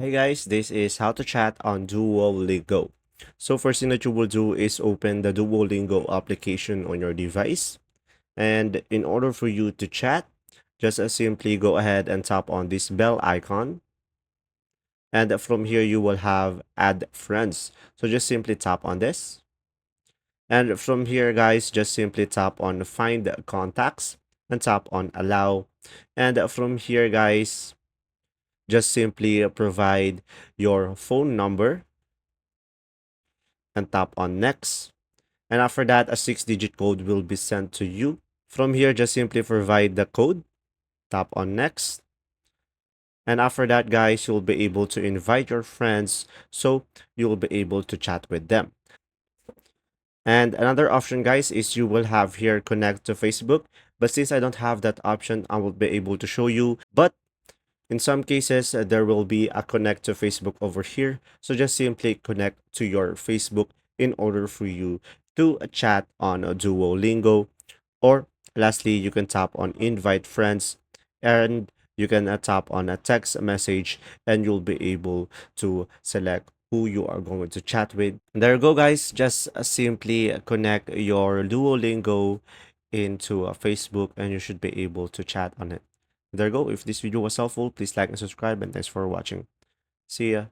Hey guys, this is how to chat on Duolingo. So first thing that you will do is open the Duolingo application on your device. And in order for you to chat, just simply go ahead and tap on this bell icon. And from here, you will have add friends. So just simply tap on this. And from here, guys, just simply tap on find contacts and tap on allow. And from here, guys, just simply provide your phone number and tap on next. And after that, a 6-digit code will be sent to you. From here, just simply provide the code, tap on next. And after that, guys, you'll be able to invite your friends so you'll be able to chat with them. And another option, guys, is you will have here connect to Facebook. But since I don't have that option, I will be able to show you. But in some cases, there will be a connect to Facebook over here. So just simply connect to your Facebook in order for you to chat on Duolingo. Or lastly, you can tap on invite friends and you can tap on a text message and you'll be able to select who you are going to chat with. There you go, guys. Just simply connect your Duolingo into a Facebook and you should be able to chat on it. There you go. If this video was helpful, please like and subscribe and thanks for watching. See ya.